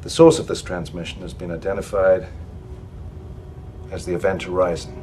The source of this transmission has been identified as the Event Horizon.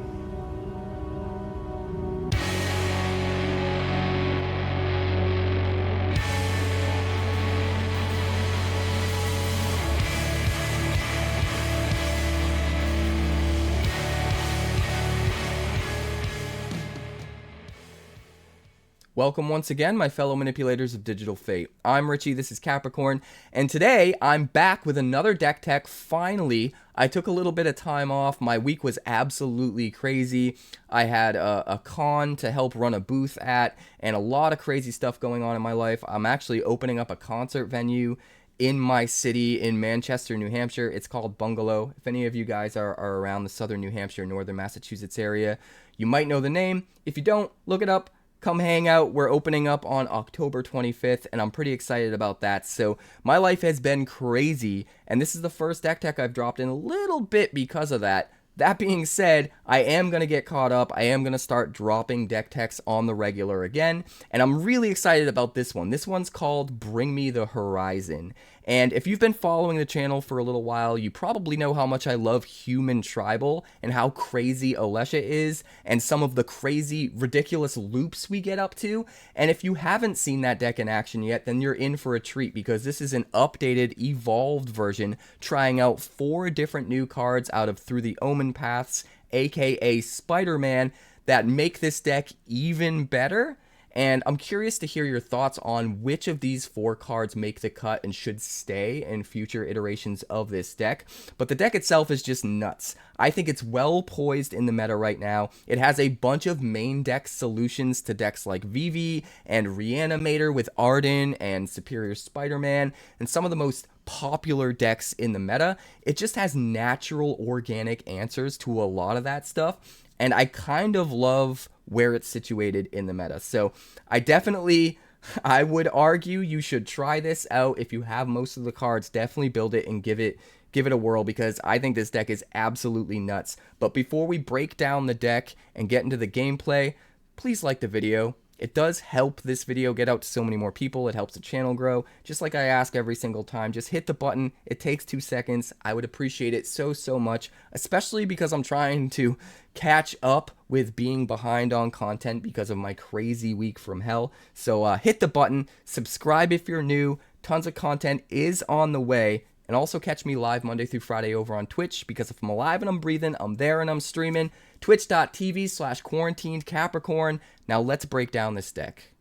Welcome once again, my fellow manipulators of digital fate. I'm Richie, this is Capricorn, and today I'm back with another deck tech. Finally, I took a little bit of time off. My week was absolutely crazy. I had a con to help run a booth at, and a lot of crazy stuff going on in my life. I'm actually opening up a concert venue in my city in Manchester, New Hampshire. It's called Bungalow. If any of you guys are around the southern New Hampshire, northern Massachusetts area, you might know the name. If you don't, look it up. Come hang out. We're opening up on October 25th, and I'm pretty excited about that. So my life has been crazy, and this is the first deck tech I've dropped in a little bit because of that. That being said, I am going to get caught up. I am going to start dropping deck techs on the regular again, and I'm really excited about this one. This one's called Bring Me the Horizon. And if you've been following the channel for a little while, you probably know how much I love human tribal and how crazy Alesha is and some of the crazy, ridiculous loops we get up to. And if you haven't seen that deck in action yet, then you're in for a treat because this is an updated, evolved version trying out 4 different new cards out of Through the Omen Paths, aka Spider-Man, that make this deck even better. And I'm curious to hear your thoughts on which of these 4 cards make the cut and should stay in future iterations of this deck. But the deck itself is just nuts. I think it's well poised in the meta right now. It has a bunch of main deck solutions to decks like Vivi and Reanimator with Arden and Superior Spider-Man and some of the most popular decks in the meta. It just has natural organic answers to a lot of that stuff. And I kind of love where it's situated in the meta. So I would argue you should try this out. If you have most of the cards, definitely build it and give it a whirl because I think this deck is absolutely nuts. But before we break down the deck and get into the gameplay, please like the video. It does help this video get out to so many more people. It helps the channel grow. Just like I ask every single time, just hit the button. It takes 2 seconds. I would appreciate it so much, especially because I'm trying to catch up with being behind on content because of my crazy week from hell. So hit the button, subscribe if you're new. Tons of content is on the way. And also catch me live Monday through Friday over on Twitch, because if I'm alive and I'm breathing, I'm there and I'm streaming. Twitch.tv/quarantined Capricorn. Now let's break down this deck.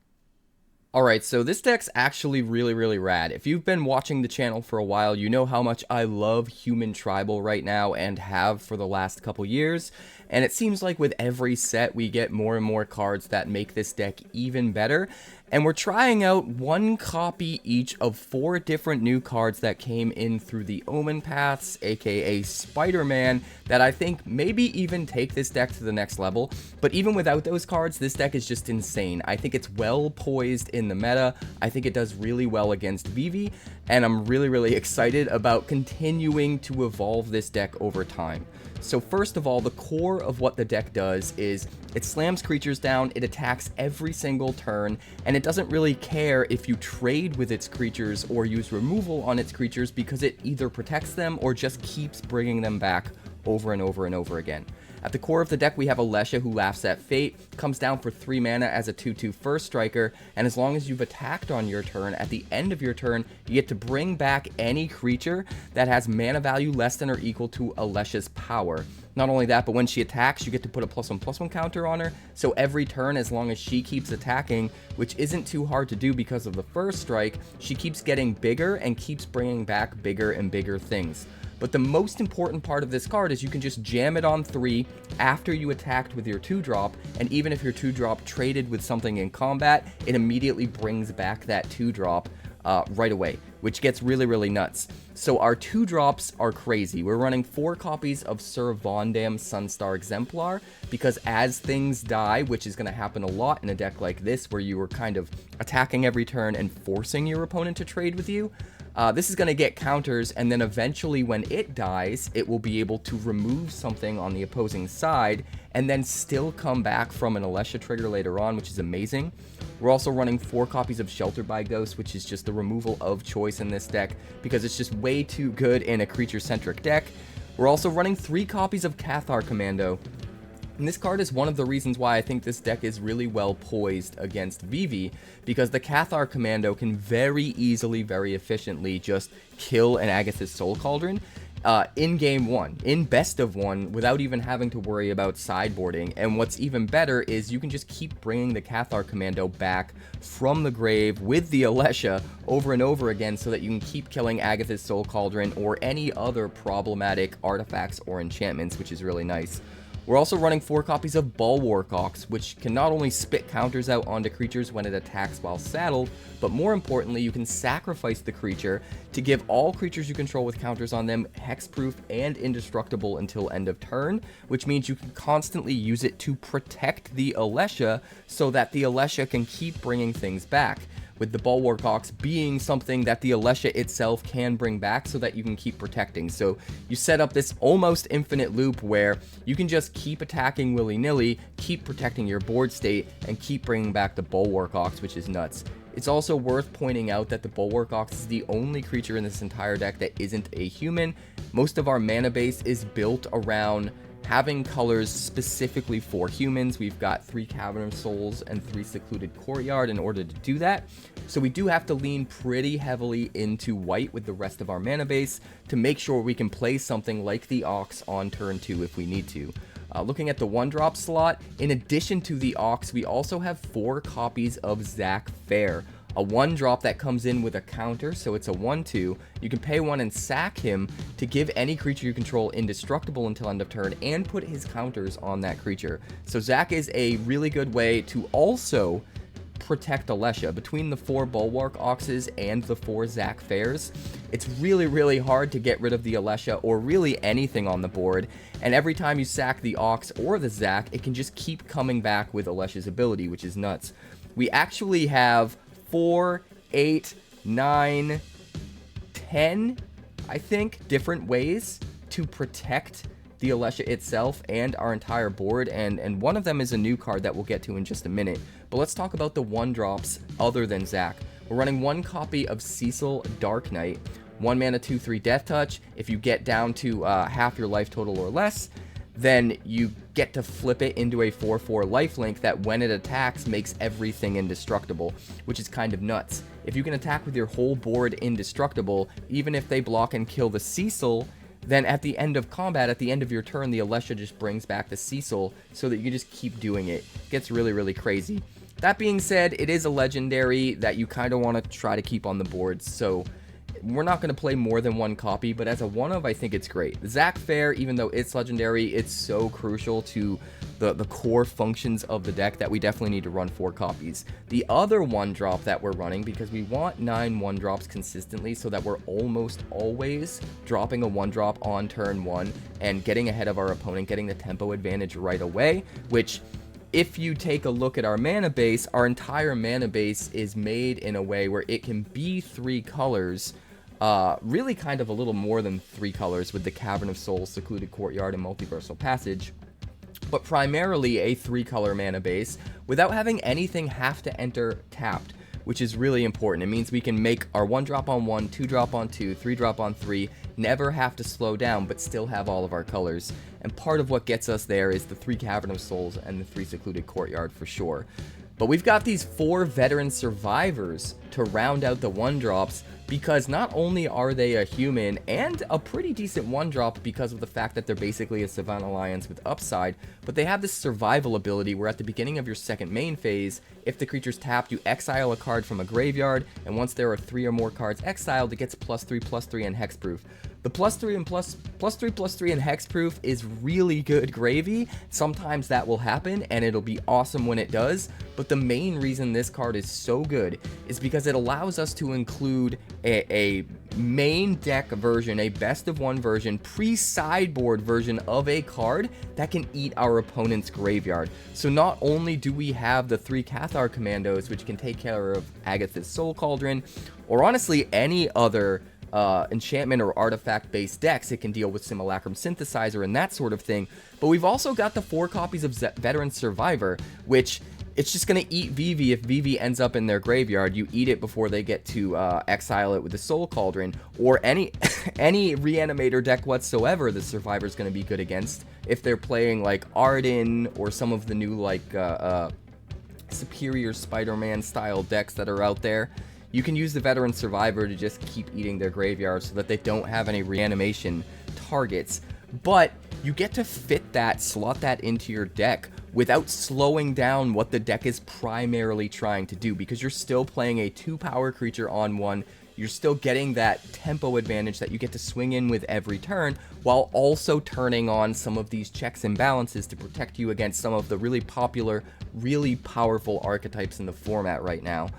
Alright, so this deck's actually really rad. If you've been watching the channel for a while, you know how much I love human tribal right now and have for the last couple years. And it seems like with every set, we get more and more cards that make this deck even better. And we're trying out 1 copy each of 4 different new cards that came in through the Omen Paths, aka Spider-Man, that I think maybe even take this deck to the next level. But even without those cards, this deck is just insane. I think it's well poised in the meta. I think it does really well against Vivi, and I'm really excited about continuing to evolve this deck over time. So first of all, the core of what the deck does is it slams creatures down, it attacks every single turn, and it doesn't really care if you trade with its creatures or use removal on its creatures because it either protects them or just keeps bringing them back over and over again. At the core of the deck, we have Alesha, who laughs at fate, comes down for 3 mana as a 2/2 first striker, and as long as you've attacked on your turn, at the end of your turn, you get to bring back any creature that has mana value less than or equal to Alesha's power. Not only that, but when she attacks, you get to put a +1/+1 counter on her, so every turn, as long as she keeps attacking, which isn't too hard to do because of the first strike, she keeps getting bigger and keeps bringing back bigger and bigger things. But the most important part of this card is you can just jam it on 3 after you attacked with your 2-drop, and even if your 2-drop traded with something in combat, it immediately brings back that 2-drop right away, which gets really nuts. So our 2-drops are crazy. We're running 4 copies of Sir Vondam Sunstar Exemplar, because as things die, which is going to happen a lot in a deck like this, where you were kind of attacking every turn and forcing your opponent to trade with you, This is going to get counters, and then eventually when it dies, it will be able to remove something on the opposing side, and then still come back from an Alesha trigger later on, which is amazing. We're also running 4 copies of Sheltered by Ghost, which is just the removal of choice in this deck, because it's just way too good in a creature-centric deck. We're also running 3 copies of Cathar Commando. And this card is one of the reasons why I think this deck is really well poised against Vivi, because the Cathar Commando can very easily, very efficiently just kill an Agatha's Soul Cauldron in game 1, in best of 1, without even having to worry about sideboarding. And what's even better is you can just keep bringing the Cathar Commando back from the grave with the Alesha over and over again, so that you can keep killing Agatha's Soul Cauldron or any other problematic artifacts or enchantments, which is really nice. We're also running 4 copies of Bulwark Ox, which can not only spit counters out onto creatures when it attacks while saddled, but more importantly, you can sacrifice the creature to give all creatures you control with counters on them hexproof and indestructible until end of turn, which means you can constantly use it to protect the Alesha so that the Alesha can keep bringing things back, with the Bulwark Ox being something that the Alesha itself can bring back so that you can keep protecting. So you set up this almost infinite loop where you can just keep attacking willy-nilly, keep protecting your board state, and keep bringing back the Bulwark Ox, which is nuts. It's also worth pointing out that the Bulwark Ox is the only creature in this entire deck that isn't a human. Most of our mana base is built around having colors specifically for humans. We've got 3 Cavern of Souls and 3 Secluded Courtyard in order to do that. So we do have to lean pretty heavily into white with the rest of our mana base to make sure we can play something like the Ox on turn 2 if we need to. Looking at the 1-drop slot, in addition to the Ox, we also have 4 copies of Zack Fair, a 1-drop that comes in with a counter, so it's a 1/2. You can pay 1 and sack him to give any creature you control indestructible until end of turn and put his counters on that creature. So Zack is a really good way to also protect Alesha. Between the 4 Bulwark Oxes and the 4 Zack Fairs, it's really, really hard to get rid of the Alesha or really anything on the board, and every time you sack the Ox or the Zack, it can just keep coming back with Alesha's ability, which is nuts. We actually have 4, 8, 9, 10, I think, different ways to protect the Alesha itself and our entire board, and one of them is a new card that we'll get to in just a minute. But let's talk about the 1-drops other than Zack. We're running 1 copy of Cecil Dark Knight, 1 mana 2/3 Death Touch. If you get down to half your life total or less, then you get to flip it into a 4/4 lifelink that when it attacks makes everything indestructible, which is kind of nuts. If you can attack with your whole board indestructible, even if they block and kill the Cecil, then at the end of combat, at the end of your turn, the Alesha just brings back the Cecil so that you can just keep doing it. It gets really, really crazy. That being said, it is a legendary that you kind of want to try to keep on the board, so we're not going to play more than 1 copy, but as a 1-of, I think it's great. The Zack Fair, even though it's legendary, it's so crucial to the core functions of the deck that we definitely need to run 4 copies. The other 1-drop that we're running, because we want 9 1-drops consistently so that we're almost always dropping a 1-drop on turn 1 and getting ahead of our opponent, getting the tempo advantage right away, which, if you take a look at our mana base, our entire mana base is made in a way where it can be 3 colors, really kind of a little more than 3 colors with the Cavern of Souls, Secluded Courtyard, and Multiversal Passage, but primarily a 3-color mana base without having anything have to enter tapped, which is really important. It means we can make our 1-drop on 1, 2-drop on 2, 3-drop on 3, never have to slow down, but still have all of our colors. And part of what gets us there is the 3 Cavern of Souls and the 3 Secluded Courtyard for sure. But we've got these 4 veteran survivors to round out the 1-drops, because not only are they a human and a pretty decent 1-drop because of the fact that they're basically a Savannah Alliance with upside, but they have this survival ability where at the beginning of your second main phase, if the creature's tapped, you exile a card from a graveyard, and once there are 3 or more cards exiled, it gets +3/+3 and hexproof. The +3 and +3/+3 and hexproof is really good gravy. Sometimes that will happen, and it'll be awesome when it does, but the main reason this card is so good is because it allows us to include a main deck version, a best of one version, pre-sideboard version of a card that can eat our opponent's graveyard. So not only do we have the 3 Cathar Commandos, which can take care of Agatha's Soul Cauldron, or honestly any other enchantment or artifact based decks, it can deal with Simulacrum Synthesizer and that sort of thing, but we've also got the 4 copies of Veteran Survivor, which it's just going to eat Vivi if Vivi ends up in their graveyard. You eat it before they get to exile it with the Soul Cauldron, or any Reanimator deck whatsoever the Survivor's going to be good against. If they're playing like Arden or some of the new like Superior Spider-Man style decks that are out there, you can use the Veteran Survivor to just keep eating their graveyard so that they don't have any reanimation targets. But you get to fit that, slot that into your deck without slowing down what the deck is primarily trying to do, because you're still playing a 2-power creature on one. You're still getting that tempo advantage that you get to swing in with every turn, while also turning on some of these checks and balances to protect you against some of the really popular, really powerful archetypes in the format right now.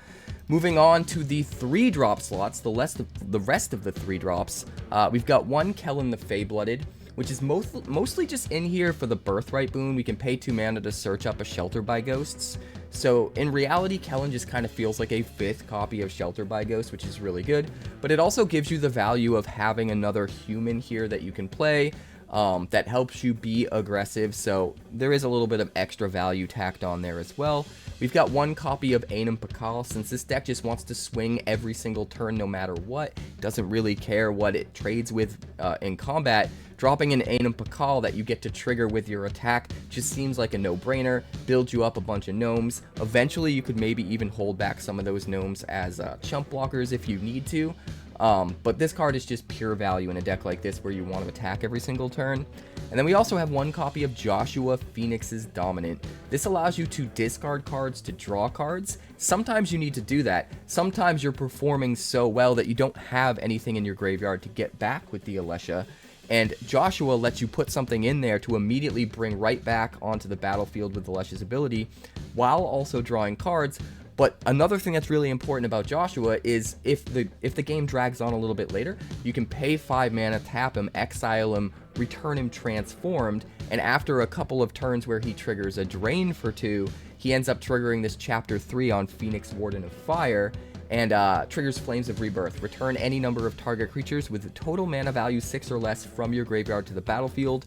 Moving on to the 3-drop slots, the rest of the 3 drops, we've got 1 Kellen the Fae-Blooded, which is mostly just in here for the Birthright boon. We can pay 2 mana to search up a Shelter by Ghosts. So in reality, Kellen just kind of feels like a 5th copy of Shelter by Ghosts, which is really good. But it also gives you the value of having another human here that you can play, that helps you be aggressive. So there is a little bit of extra value tacked on there as well. We've got 1 copy of 𝐴𝐻𝐵𝐿, since this deck just wants to swing every single turn no matter what. Doesn't really care what it trades with in combat. Dropping an 𝐴𝐻𝐵𝐿 that you get to trigger with your attack just seems like a no-brainer. Build you up a bunch of gnomes. Eventually you could maybe even hold back some of those gnomes as chump blockers if you need to. But this card is just pure value in a deck like this where you want to attack every single turn. And then we also have 1 copy of Joshua Phoenix's Dominant. This allows you to discard cards to draw cards. Sometimes you need to do that. Sometimes you're performing so well that you don't have anything in your graveyard to get back with the Alesha. And Joshua lets you put something in there to immediately bring right back onto the battlefield with Alesha's ability, while also drawing cards. But another thing that's really important about Joshua is if the game drags on a little bit later, you can pay 5 mana, tap him, exile him, return him transformed, and after a couple of turns where he triggers a drain for 2, he ends up triggering this Chapter 3 on Phoenix Warden of Fire, and triggers Flames of Rebirth. Return any number of target creatures with a total mana value 6 or less from your graveyard to the battlefield,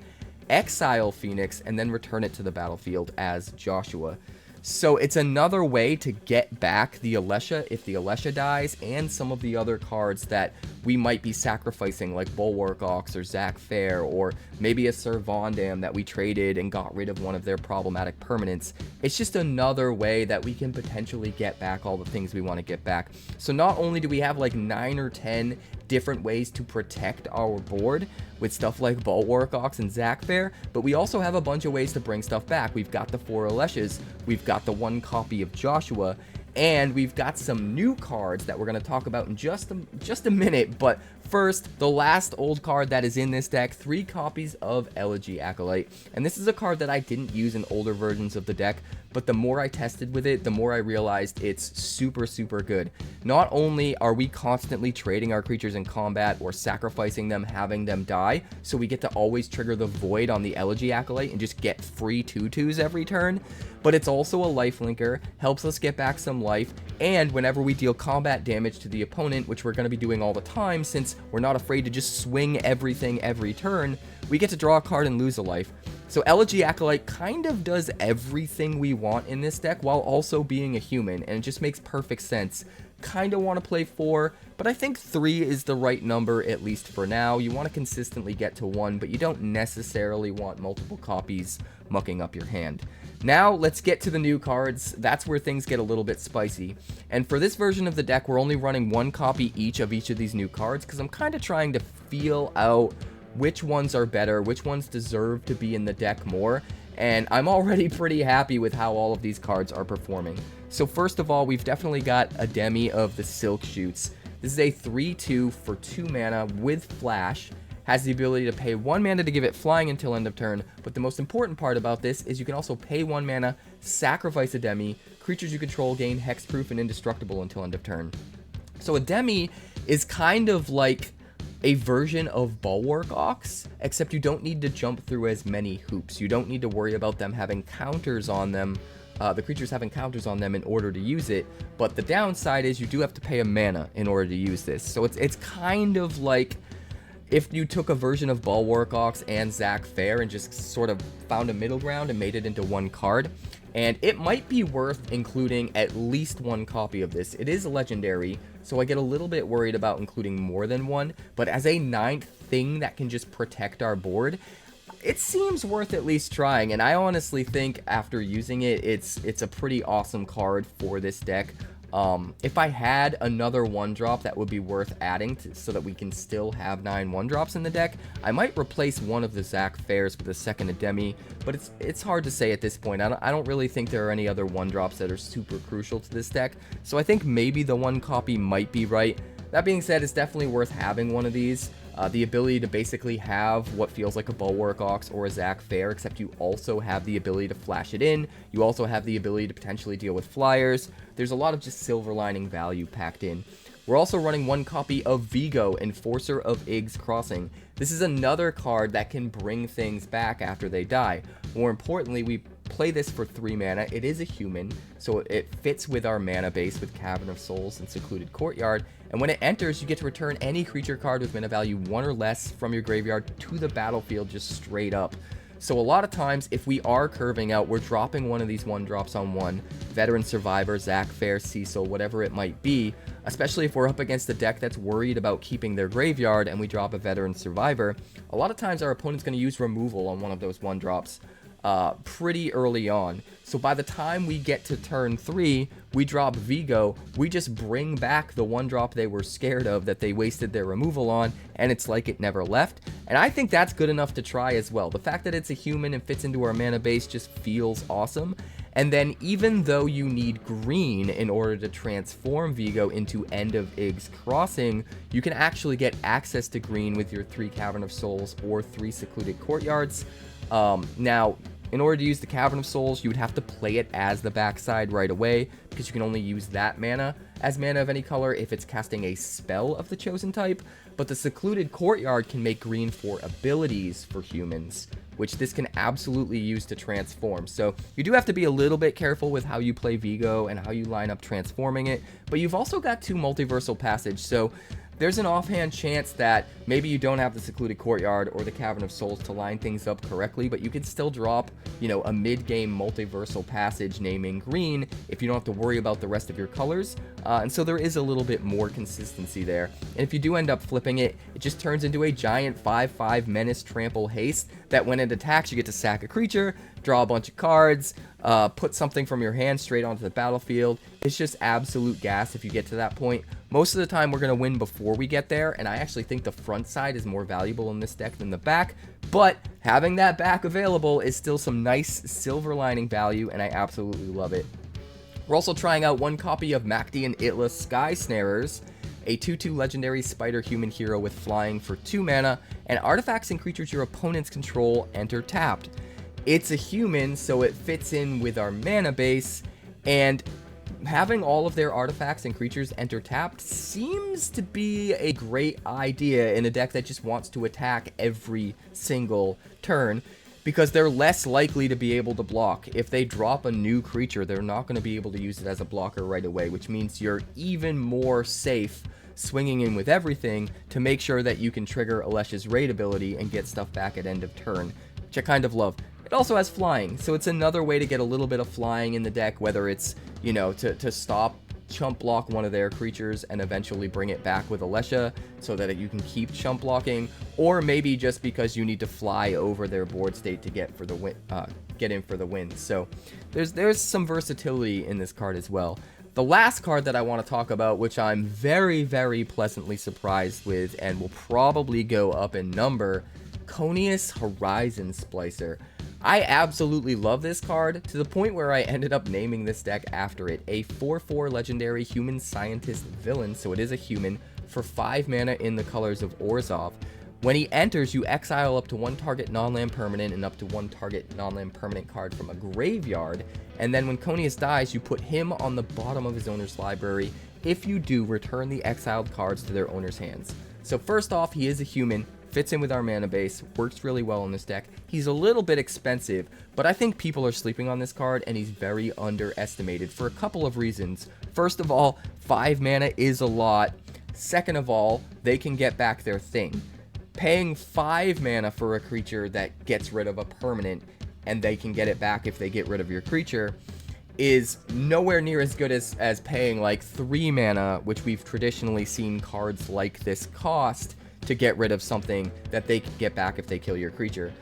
exile Phoenix, and then return it to the battlefield as Joshua. So it's another way to get back the Alesha if the Alesha dies, and some of the other cards that we might be sacrificing, like Bulwark Ox or Zack Fair, or maybe a Sir Vondam that we traded and got rid of one of their problematic permanents. It's just another way that we can potentially get back all the things we want to get back. So not only do we have like 9 or 10 different ways to protect our board with stuff like Bulwark Ox and Zack Fair, but we also have a bunch of ways to bring stuff back. We've got the 4 Aleshas, we've got the 1 copy of Joshua, and we've got some new cards that we're going to talk about in just a minute. But first, the last old card that is in this deck, 3 copies of Elegy Acolyte. And this is a card that I didn't use in older versions of the deck, but the more I tested with it, the more I realized it's super, super good. Not only are we constantly trading our creatures in combat or sacrificing them, having them die, so we get to always trigger the Void on the Elegy Acolyte and just get free 2/2s every turn, but it's also a lifelinker, helps us get back some life, and whenever we deal combat damage to the opponent, which we're going to be doing all the time since we're not afraid to just swing everything every turn, we get to draw a card and lose a life. So Elegy Acolyte kind of does everything we want in this deck while also being a human, and it just makes perfect sense. Kind of want to play 4, but I think 3 is the right number, at least for now. You want to consistently get to 1, but you don't necessarily want multiple copies mucking up your hand. Now, let's get to the new cards. That's where things get a little bit spicy. And for this version of the deck, we're only running 1 copy each of these new cards, because I'm kind of trying to feel out which ones are better, which ones deserve to be in the deck more, and I'm already pretty happy with how all of these cards are performing. So first of all, we've definitely got a Demi of the Silk Shoots. This is a 3/2 for 2 mana with Flash. Has the ability to pay 1 mana to give it flying until end of turn, but the most important part about this is you can also pay 1 mana, sacrifice a Demi, creatures you control gain hexproof and indestructible until end of turn. So a Demi is kind of like a version of Bulwark Ox, except you don't need to jump through as many hoops. You don't need to worry about them having counters on them, the creatures having counters on them in order to use it, but the downside is you do have to pay a mana in order to use this. So it's kind of like if you took a version of Bulwark Ox and Zack Fair and just sort of found a middle ground and made it into one card. And it might be worth including at least one copy of this. It is legendary, so I get a little bit worried about including more than one, but as a 9th thing that can just protect our board, it seems worth at least trying. And I honestly think after using it, it's a pretty awesome card for this deck. If I had another 1-drop that would be worth adding so that we can still have 9 1-drops in the deck, I might replace one of the Zack Fairs with a second Ademi, but it's hard to say at this point. I don't really think there are any other 1-drops that are super crucial to this deck, so I think maybe the 1 copy might be right. That being said, it's definitely worth having one of these. The ability to basically have what feels like a Bulwark Ox or a Zack Fair, except you also have the ability to flash it in. You also have the ability to potentially deal with flyers. There's a lot of just silver lining value packed in. We're also running 1 copy of Vigo, Enforcer of Yg's Crossing. This is another card that can bring things back after they die. More importantly, we play this for 3 mana. It is a human, so it fits with our mana base with Cavern of Souls and Secluded Courtyard. And when it enters, you get to return any creature card with mana value 1 or less from your graveyard to the battlefield just straight up. So a lot of times, if we are curving out, we're dropping one of these 1-drops on 1. Veteran Survivor, Zack Fair, Cecil, whatever it might be. Especially if we're up against a deck that's worried about keeping their graveyard and we drop a Veteran Survivor. A lot of times our opponent's going to use removal on one of those 1-drops. Pretty early on. So by the time we get to turn 3, we drop Vigo, we just bring back the 1-drop they were scared of that they wasted their removal on, and it's like it never left. And I think that's good enough to try as well. The fact that it's a human and fits into our mana base just feels awesome. And then even though you need green in order to transform Vigo into End of Yg's Crossing, you can actually get access to green with your 3 Cavern of Souls or 3 Secluded Courtyards. Now, in order to use the Cavern of Souls, you would have to play it as the backside right away, because you can only use that mana as mana of any color if it's casting a spell of the chosen type. But the Secluded Courtyard can make green for abilities for humans, which this can absolutely use to transform. So you do have to be a little bit careful with how you play Vigo and how you line up transforming it, but you've also got 2 Multiversal Passage, so there's an offhand chance that maybe you don't have the Secluded Courtyard or the Cavern of Souls to line things up correctly, but you could still drop, you know, a mid-game Multiversal Passage naming green if you don't have to worry about the rest of your colors. And so there is a little bit more consistency there. And if you do end up flipping it, it just turns into a giant 5/5 Menace Trample Haste that when it attacks, you get to sack a creature, draw a bunch of cards, put something from your hand straight onto the battlefield. It's just absolute gas if you get to that point. Most of the time, we're going to win before we get there, and I actually think the front side is more valuable in this deck than the back, but having that back available is still some nice silver lining value, and I absolutely love it. We're also trying out 1 copy of Makti and Itla Sky Snarers, a 2/2 legendary spider human hero with flying for 2 mana, and artifacts and creatures your opponents control enter tapped. It's a human, so it fits in with our mana base, and having all of their artifacts and creatures enter tapped seems to be a great idea in a deck that just wants to attack every single turn, because they're less likely to be able to block. If they drop a new creature, they're not going to be able to use it as a blocker right away, which means you're even more safe swinging in with everything to make sure that you can trigger Alesha's raid ability and get stuff back at end of turn, which I kind of love. It also has flying, so it's another way to get a little bit of flying in the deck, whether it's, you know, to stop chump block one of their creatures and eventually bring it back with Alesha so that you can keep chump blocking, or maybe just because you need to fly over their board state to get for the win, get in for the win. So there's some versatility in this card as well. The last card that I want to talk about, which I'm very, very pleasantly surprised with and will probably go up in number, Conius Horizon Splicer. I absolutely love this card, to the point where I ended up naming this deck after it. A 4/4 legendary human scientist villain, so it is a human, for 5 mana in the colors of Orzhov. When he enters, you exile up to 1 target non-land permanent and up to 1 target non-land permanent card from a graveyard, and then when Conius dies, you put him on the bottom of his owner's library if you do, return the exiled cards to their owner's hands. So first off, he is a human, fits in with our mana base, works really well in this deck. He's a little bit expensive, but I think people are sleeping on this card, and he's very underestimated for a couple of reasons. First of all, 5 mana is a lot. Second of all, they can get back their thing. Paying 5 mana for a creature that gets rid of a permanent, and they can get it back if they get rid of your creature, is nowhere near as good as paying like 3 mana, which we've traditionally seen cards like this cost, to get rid of something that they can get back if they kill your creature.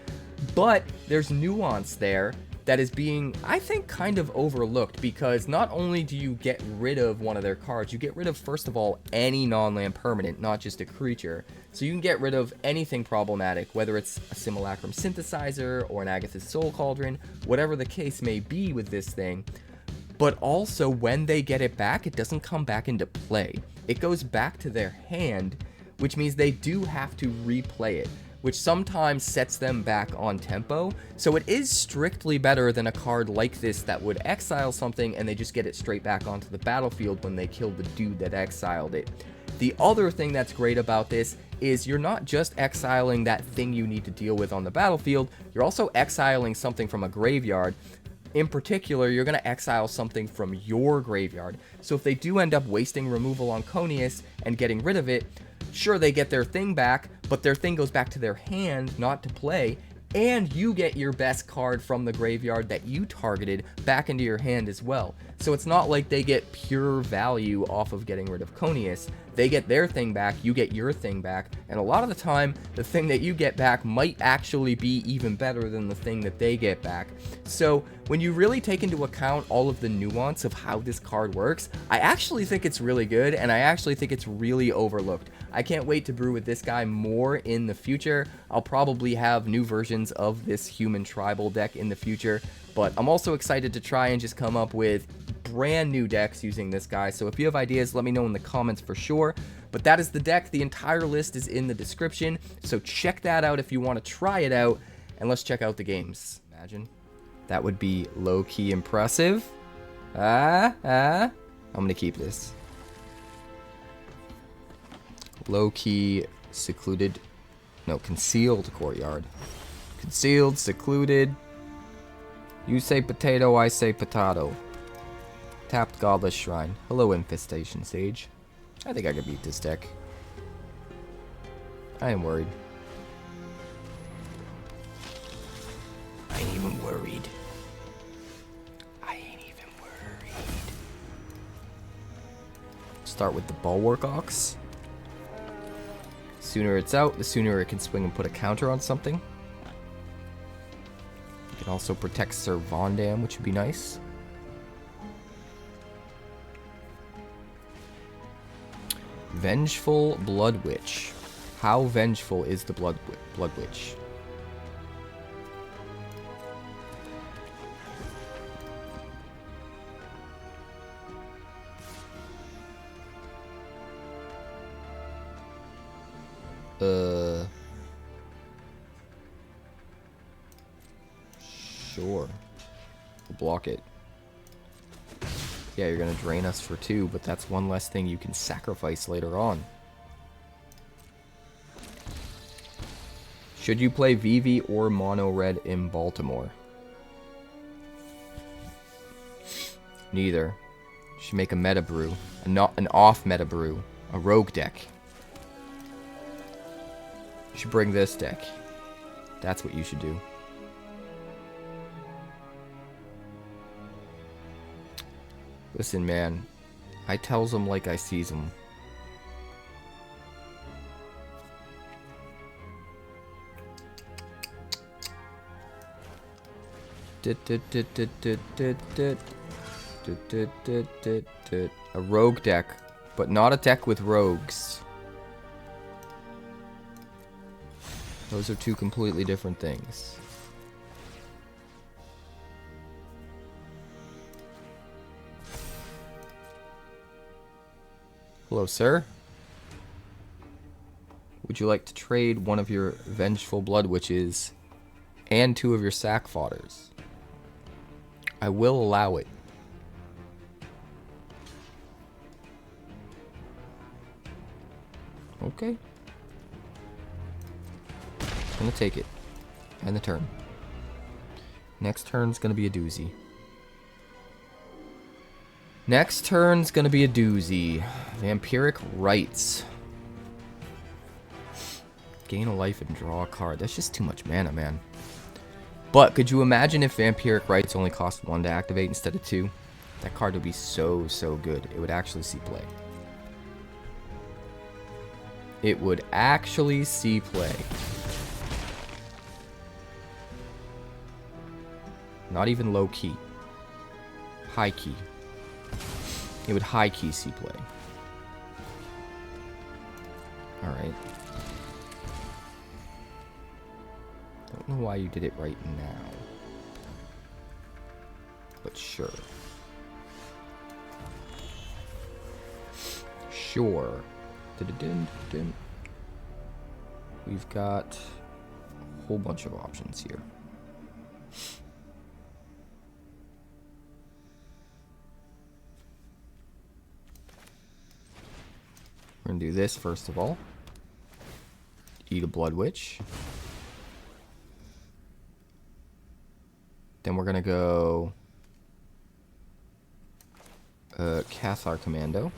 But there's nuance there that is being, I think, kind of overlooked, because not only do you get rid of one of their cards, you get rid of, first of all, any non-land permanent, not just a creature. So you can get rid of anything problematic, whether it's a Simulacrum Synthesizer or an Agatha's Soul Cauldron, whatever the case may be with this thing. But also, when they get it back, it doesn't come back into play. It goes back to their hand, which means they do have to replay it, which sometimes sets them back on tempo. So it is strictly better than a card like this that would exile something and they just get it straight back onto the battlefield when they kill the dude that exiled it. The other thing that's great about this is you're not just exiling that thing you need to deal with on the battlefield, you're also exiling something from a graveyard. In particular, you're going to exile something from your graveyard. So if they do end up wasting removal on 𝐭𝐼 and getting rid of it, sure, they get their thing back, but their thing goes back to their hand, not to play, and you get your best card from the graveyard that you targeted back into your hand as well. So it's not like they get pure value off of getting rid of 𝐭𝐼. They get their thing back, you get your thing back, and a lot of the time, the thing that you get back might actually be even better than the thing that they get back. So when you really take into account all of the nuance of how this card works, I actually think it's really good, and I actually think it's really overlooked. I can't wait to brew with this guy more in the future. I'll probably have new versions of this human tribal deck in the future, but I'm also excited to try and just come up with brand new decks using this guy. So if you have ideas, let me know in the comments for sure. But that is the deck. The entire list is in the description, so check that out if you want to try it out, and let's check out the games. Imagine. That would be low-key impressive. I'm gonna keep this. Low-key secluded, no, concealed courtyard. Concealed, secluded. You say potato, I say potato. Tapped Godless Shrine. Hello, Infestation Sage. I think I can beat this deck. I am worried. I ain't even worried. I ain't even worried. Start with the Bulwark Ox. Sooner it's out, the sooner it can swing and put a counter on something. You can also protect Sir Vondam, which would be nice. Vengeful Blood Witch. How vengeful is the Blood Witch? Sure. We'll block it. Yeah, you're gonna drain us for 2, but that's one less thing you can sacrifice later on. Should you play Vivi or Mono Red in Baltimore? Neither. You should make a meta brew. An off meta brew. A rogue deck. You should bring this deck. That's what you should do. Listen, man. I tells them like I sees them. A rogue deck, but not a deck with rogues. Those are 2 completely different things. Hello, sir. Would you like to trade one of your Vengeful Blood Witches and 2 of your sack fodders? I will allow it. Okay. Gonna take it. End the turn. Next turn's gonna be a doozy. Next turn's gonna be a doozy. Vampiric Rites. Gain a life and draw a card. That's just too much mana, man. But could you imagine if Vampiric Rites only cost 1 to activate instead of 2? That card would be so, so good. It would actually see play. It would actually see play. Not even low key. High key. It would high key see play. Alright. Don't know why you did it right now. But sure. Sure. Dun-dun-dun-dun. We've got a whole bunch of options here. We're going to do this first of all. Eat a Blood Witch. Then we're going to go Cathar Commando.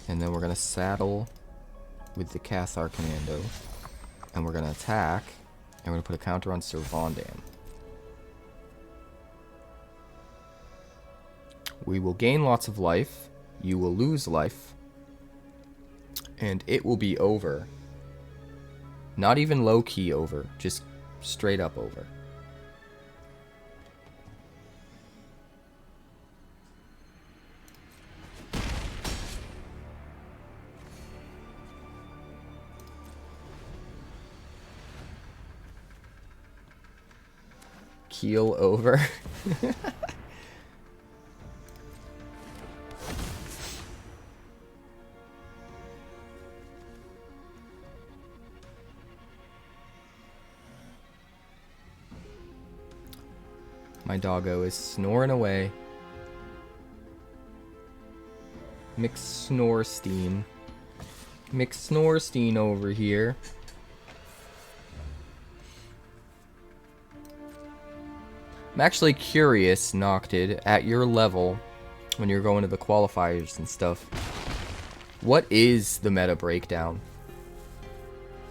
And then we're going to saddle with the Cathar Commando. And we're going to attack. And we're going to put a counter on Sir Vondan. We will gain lots of life. You will lose life. And it will be over. Not even low-key over. Just straight up over. Keel over. My doggo is snoring away. McSnorstein. McSnorstein over here. I'm actually curious, 𝐀𝐫𝐞𝐳, at your level, when you're going to the qualifiers and stuff, what is the meta breakdown?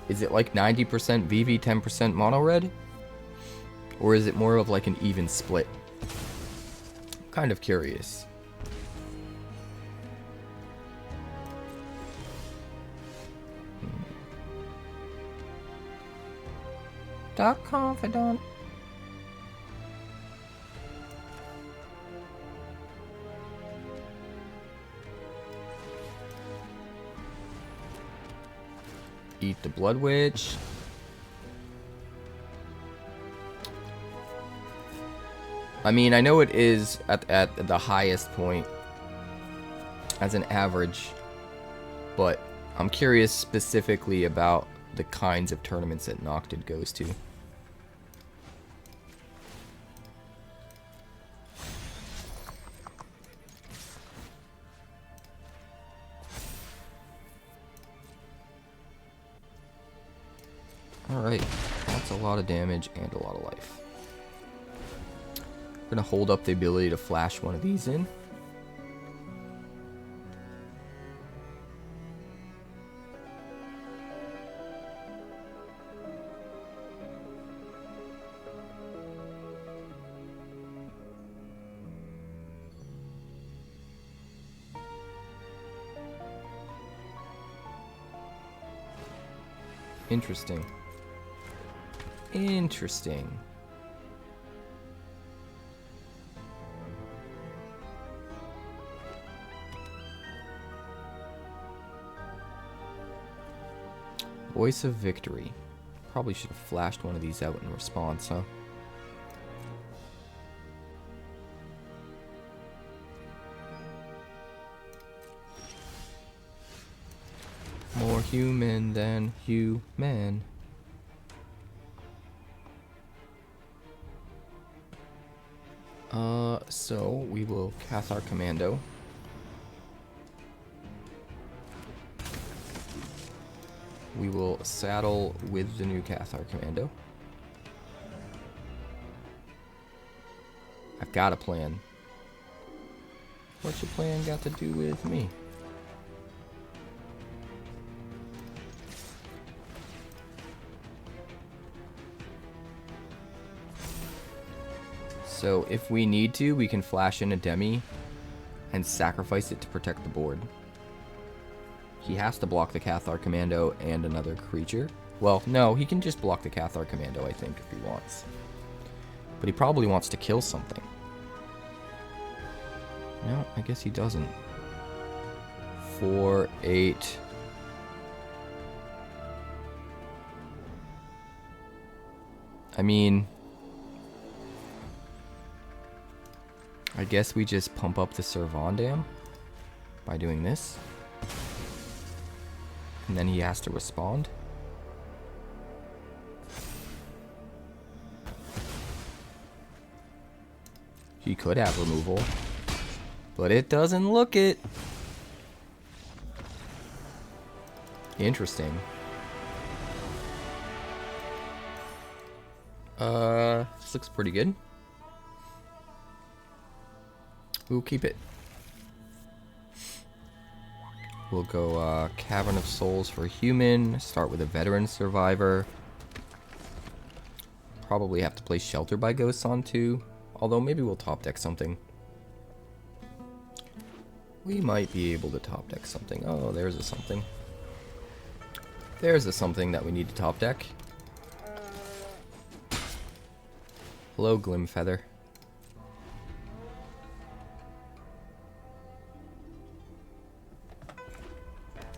Is it like 90% Vivi, 10% mono red? Or is it more of like an even split? I'm kind of curious. Dark Confidant. Eat the Blood Witch. I mean, I know it is at the highest point as an average, but I'm curious specifically about the kinds of tournaments that 𝐀𝐫𝐞𝐳 goes to. Alright, that's a lot of damage and a lot of life. We're going to hold up the ability to flash one of these in. Interesting. Interesting. Voice of Victory. Probably should have flashed one of these out in response, huh? More human than human. So we will Cathar Commando. we will saddle with the new Cathar Commando. I've got a plan. What's your plan got to do with me? So if we need to, we can flash in a Demi and sacrifice it to protect the board. He has to block the Cathar Commando and another creature. Well, no, he can just block the Cathar Commando, I think, if he wants. But he probably wants to kill something. No, I guess he doesn't. 4, 8. I mean, I guess we just pump up the Servandam by doing this. And then he has to respond. He could have removal, but it doesn't look it. Interesting. This looks pretty good. We'll keep it. We'll go Cavern of Souls for human. Start with a veteran survivor. Probably have to play Shelter by Ghosts on too. Although maybe we'll top deck something. We might be able to top deck something. Oh, there's a something. There's a something that we need to top deck. Hello, Glimfeather.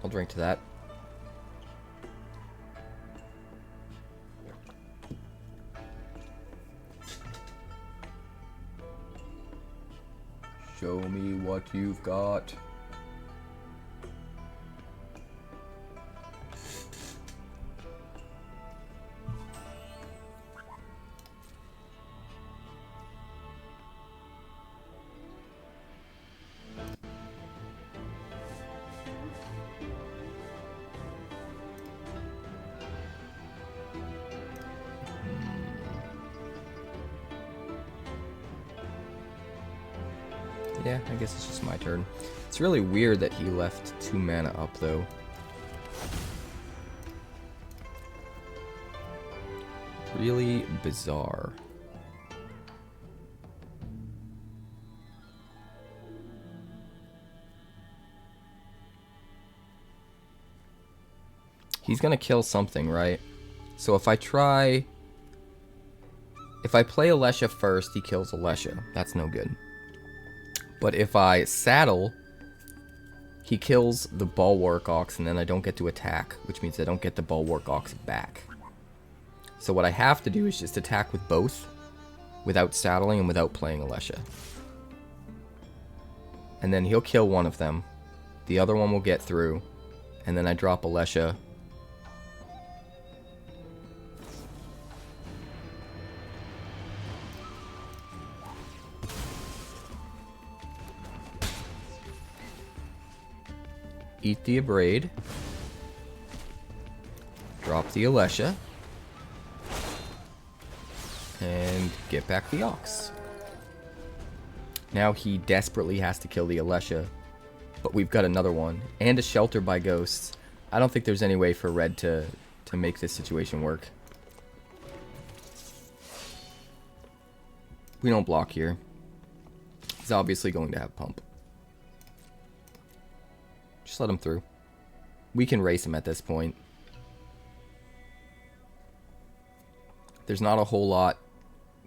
I'll drink to that. Show me what you've got. Yeah, I guess it's just my turn. It's really weird that he left 2 mana up, though. Really bizarre. He's gonna kill something, right? So if I try... If I play Alesha first, he kills Alesha. That's no good. But if I saddle, he kills the Bulwark Ox, and then I don't get to attack, which means I don't get the Bulwark Ox back. So what I have to do is just attack with both, without saddling and without playing Alesha. And then he'll kill one of them. The other one will get through, and then I drop Alesha. Eat the Abrade. Drop the Alesha. And get back the Ox. Now he desperately has to kill the Alesha. But we've got another one. And a Shelter by Ghosts. I don't think there's any way for Red to make this situation work. We don't block here. He's obviously going to have Pump. Just let him through. We can race him at this point. There's not a whole lot.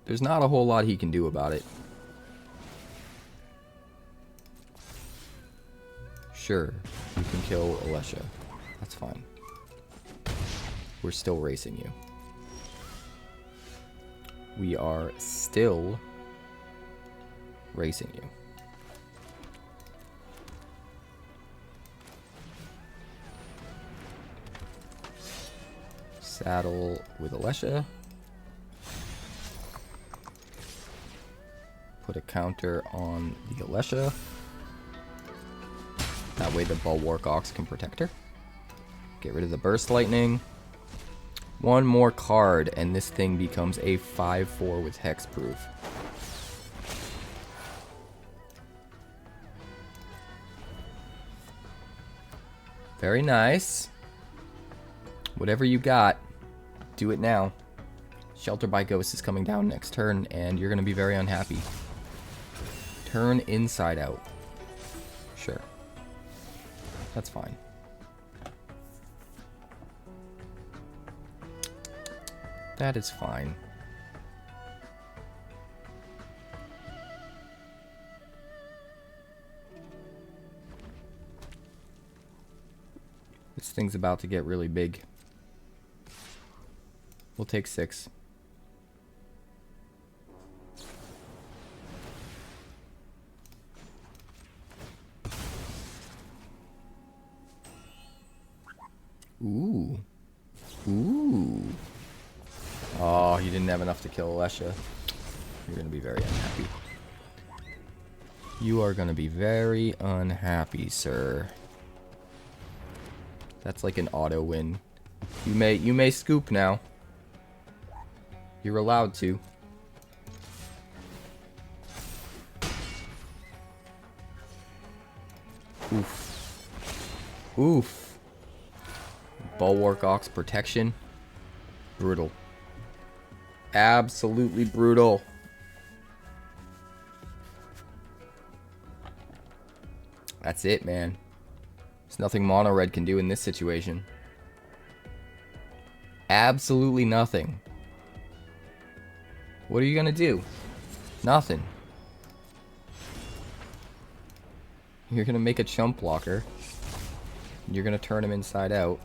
There's not a whole lot he can do about it. Sure, you can kill Alesha. That's fine. We're still racing you. We are still racing you. Saddle with Alesha. Put a counter on the Alesha. That way the Bulwark Ox can protect her. Get rid of the Burst Lightning. One more card, and this thing becomes a 5/4 with Hexproof. Very nice. Whatever you got, do it now. Shelter by Ghost is coming down next turn, and you're going to be very unhappy. Turn inside out. Sure. That's fine. That is fine. This thing's about to get really big. We'll take 6. Ooh. Ooh. Oh, he didn't have enough to kill Alesha. You're going to be very unhappy. You are going to be very unhappy, sir. That's like an auto win. You may scoop now. You're allowed to. Oof. Oof. Bulwark Ox protection. Brutal. Absolutely brutal. That's it, man. There's nothing Mono Red can do in this situation. Absolutely nothing. What are you gonna do? Nothing. You're gonna make a chump blocker. You're gonna turn him inside out.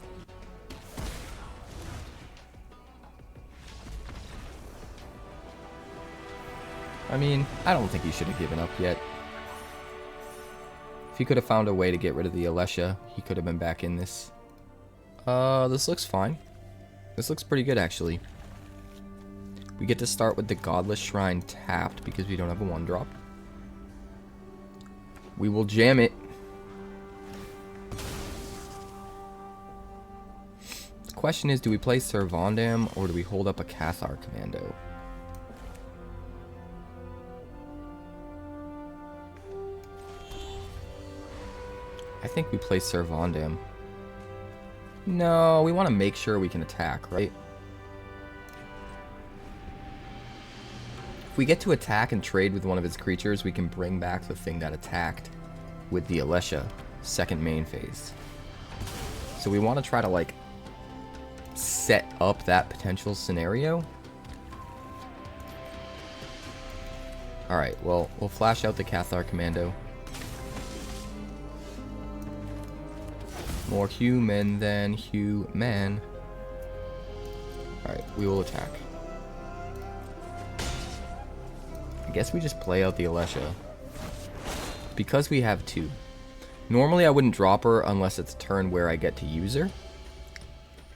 I mean, I don't think he should have given up yet. If he could have found a way to get rid of the Alesha, he could have been back in this. This looks fine. This looks pretty good, actually. We get to start with the Godless Shrine tapped because we don't have a 1-drop. We will jam it. The question is, do we play 𝑠rvonDam or do we hold up a Cathar Commando? I think we play 𝑠rvonDam. No, we want to make sure we can attack, right? If we get to attack and trade with one of his creatures, we can bring back the thing that attacked with the Alesha, second main phase. So we want to try to, like, set up that potential scenario. Alright, well, we'll flash out the Cathar Commando. More human than human. Alright, we will attack. I guess we just play out the Alesha. Because we have 2. Normally I wouldn't drop her unless it's a turn where I get to use her.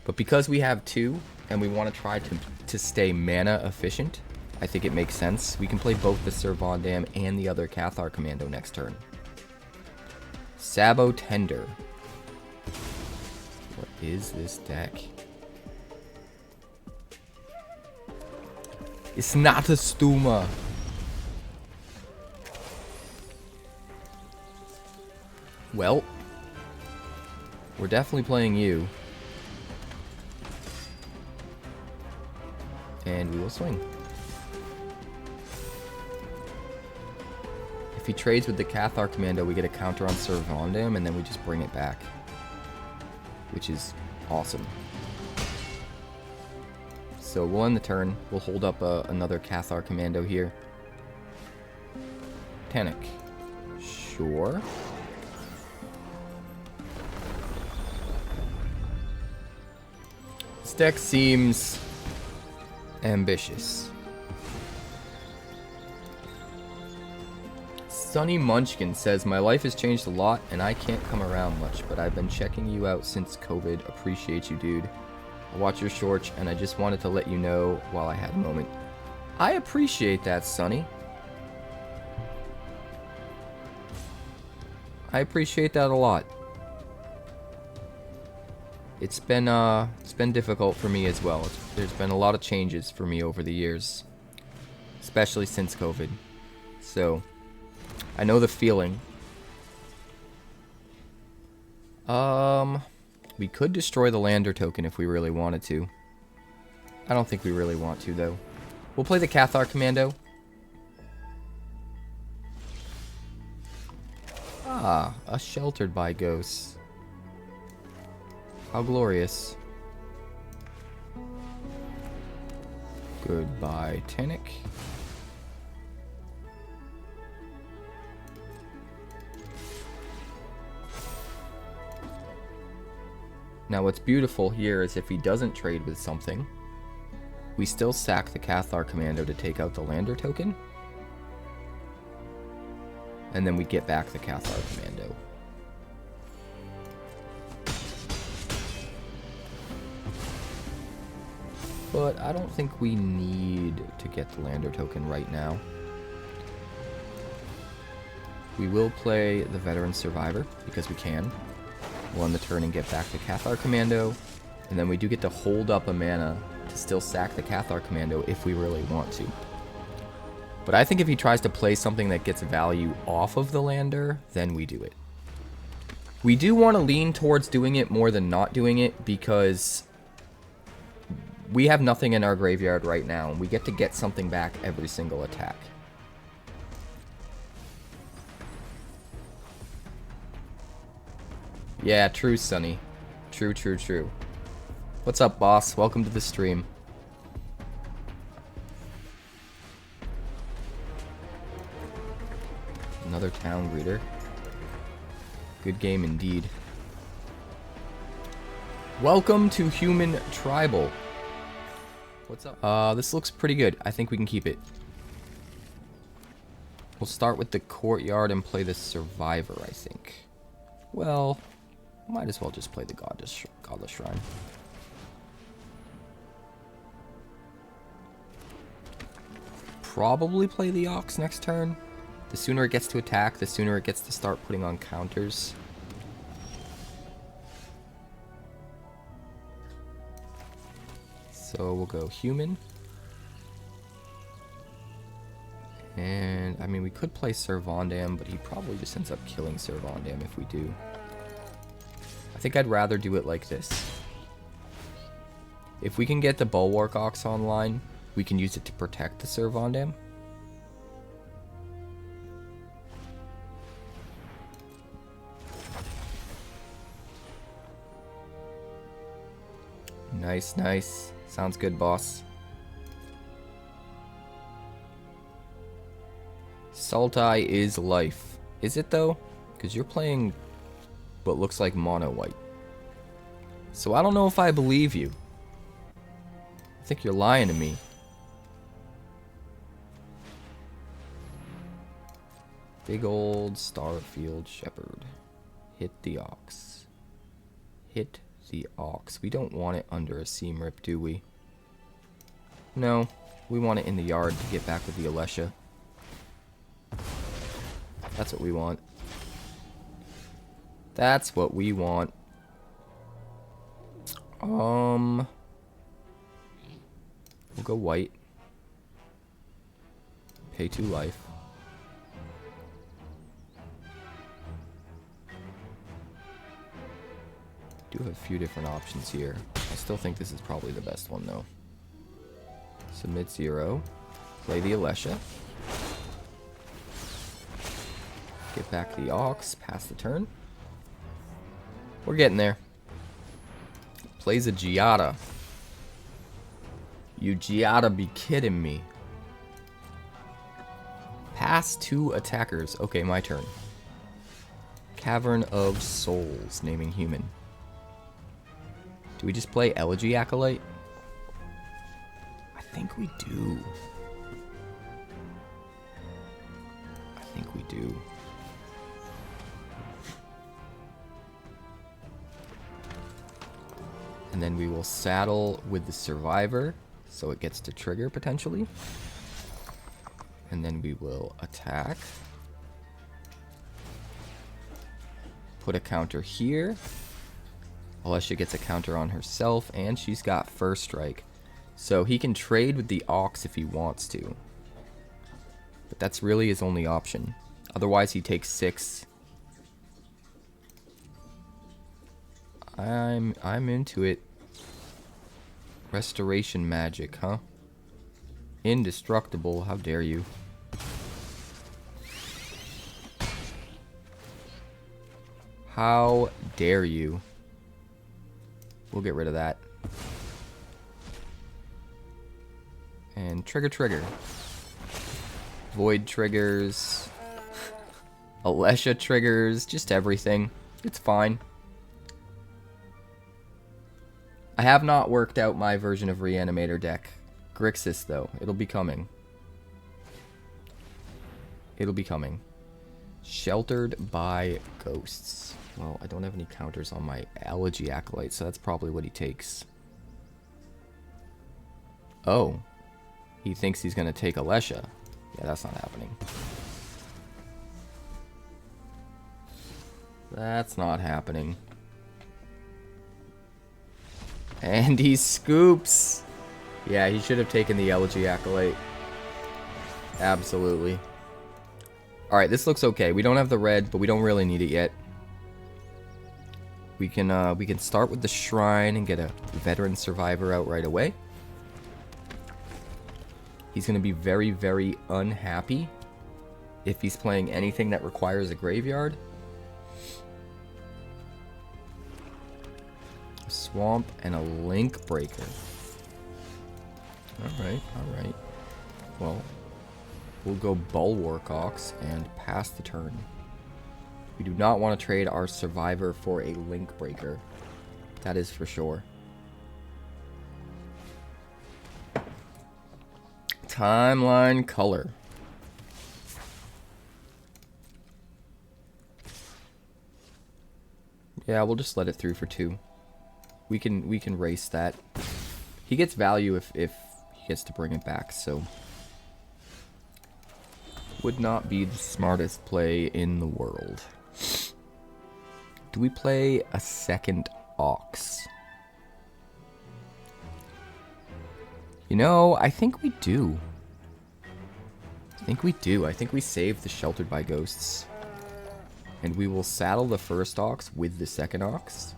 But because we have 2, and we want to try to stay mana efficient, I think it makes sense. We can play both the 𝑠rvonDam and the other Cathar Commando next turn. Sabo Tender. What is this deck? It's not a Stuma. Well, we're definitely playing you. And we will swing. If he trades with the Cathar Commando, we get a counter on 𝑠rvonDam, and then we just bring it back. Which is awesome. So we'll end the turn. We'll hold up another Cathar Commando here. 𝑇𝑒𝑛𝑐𝑒. Sure. This deck seems ambitious. Sunny Munchkin says, my life has changed a lot and I can't come around much, but I've been checking you out since COVID. Appreciate you, dude. I watch your shorts and I just wanted to let you know while I had a moment. I appreciate that, Sunny. I appreciate that a lot. It's been difficult for me as well. There's been a lot of changes for me over the years, especially since COVID. So, I know the feeling. We could destroy the lander token if we really wanted to. I don't think we really want to, though. We'll play the Cathar Commando. Ah, a sheltered by ghosts. How glorious. Goodbye, 𝐀𝐫𝐞𝐧𝑚. Now what's beautiful here is if he doesn't trade with something, we still sack the Cathar Commando to take out the lander token. And then we get back the Cathar Commando. But I don't think we need to get the lander token right now. We will play the Veteran Survivor because we can. We'll end the turn and get back the Cathar Commando. And then we do get to hold up a mana to still sack the Cathar Commando if we really want to. But I think if he tries to play something that gets value off of the lander, then we do it. We do want to lean towards doing it more than not doing it because we have nothing in our graveyard right now, and we get to get something back every single attack. Yeah, true, Sonny. True, true, true. What's up, boss? Welcome to the stream. Another town greeter. Good game indeed. Welcome to Human Tribal. What's up? This looks pretty good. I think we can keep it. We'll start with the courtyard and play the survivor, I think. Well, might as well just play the Godless Shrine. Probably play the Ox next turn. The sooner it gets to attack, the sooner it gets to start putting on counters. So we'll go human. And, I mean, we could play 𝑠irvondan, but he probably just ends up killing 𝑠irvondan if we do. I think I'd rather do it like this. If we can get the Bulwark Ox online, we can use it to protect the 𝑠irvondan. Nice, nice. Sounds good, boss. Sultai is life. Is it, though? Because you're playing what looks like mono white. So I don't know if I believe you. I think you're lying to me. Big old Starfield Shepherd. Hit the Ox. Hit the Ox. We don't want it under a seam rip, do we? No. We want it in the yard to get back with the Alesha. That's what we want. That's what we want. We'll go white. Pay 2 life. Do have a few different options here. I still think this is probably the best one though. Submit 0. Play the Alesha. Get back the Ox. Pass the turn. We're getting there. Plays a Giada. You Giada be kidding me. Pass 2 attackers. Okay, my turn. Cavern of Souls, naming human. Do we just play Elegy Acolyte? I think we do. I think we do. And then we will saddle with the Survivor, so it gets to trigger potentially. And then we will attack. Put a counter here. Alessia gets a counter on herself, and she's got First Strike. So he can trade with the Ox if he wants to. But that's really his only option. Otherwise, he takes 6. I'm into it. Restoration magic, huh? Indestructible, how dare you. How dare you. We'll get rid of that. And trigger. Void triggers. Alessia triggers. Just everything. It's fine. I have not worked out my version of Reanimator deck. Grixis, though. It'll be coming. It'll be coming. Sheltered by Ghosts. Well, I don't have any counters on my Elegy Acolyte, so that's probably what he takes. Oh. He thinks he's going to take Alessia. Yeah, that's not happening. That's not happening. And he scoops. Yeah, he should have taken the Elegy Acolyte. Absolutely. Alright, this looks okay. We don't have the red, but we don't really need it yet. We can start with the Shrine and get a Veteran Survivor out right away. He's going to be very, very unhappy if he's playing anything that requires a graveyard. A Swamp and a Link Breaker. Alright. Well, we'll go Bulwark Ox and pass the turn. We do not want to trade our Survivor for a Link Breaker. That is for sure. Timeline color. Yeah, we'll just let it through for 2. We can race that. He gets value if he gets to bring it back, so would not be the smartest play in the world. Do we play a second Ox? You know, I think we do. I think we save the Sheltered by Ghosts. And we will saddle the first Ox with the second Ox.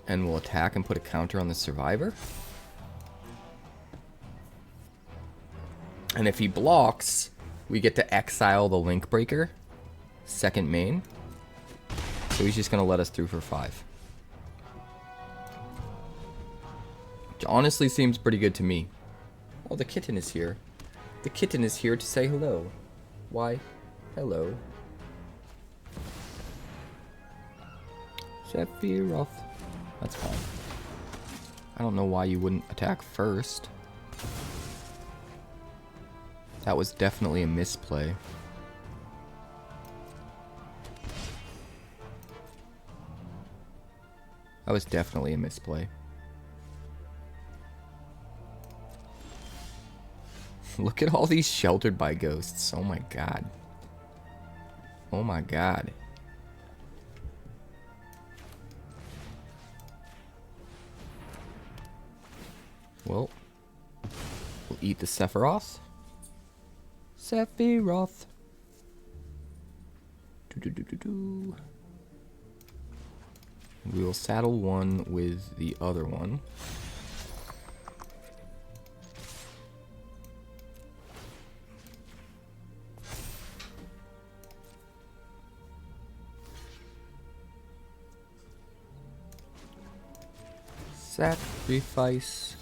And we'll attack and put a counter on the Survivor. And if he blocks, we get to exile the Link Breaker. Second main. So he's just going to let us through for 5. Which honestly seems pretty good to me. Oh, the kitten is here. The kitten is here to say hello. Why? Hello. Sephiroth. That's fine. I don't know why you wouldn't attack first. That was definitely a misplay. That was definitely a misplay. Look at all these Sheltered by Ghosts. Oh my god. Oh my god. Well, we'll eat the Sephiroth. Sephiroth. We will saddle one with the other one. Sacrifice.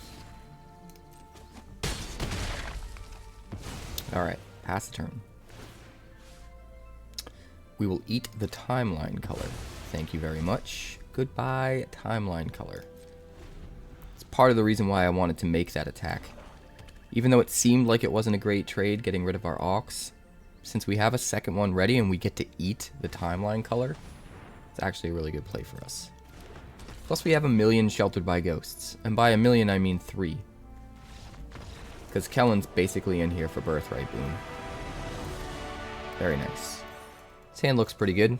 Alright, pass the turn. We will eat the timeline color. Thank you very much. Goodbye, timeline color. It's part of the reason why I wanted to make that attack. Even though it seemed like it wasn't a great trade getting rid of our Ox, since we have a second one ready and we get to eat the timeline color, it's actually a really good play for us. Plus we have 1,000,000 Sheltered by Ghosts. And by 1,000,000 I mean 3. Because Kellen's basically in here for Birthright Boon. Very nice. His hand looks pretty good.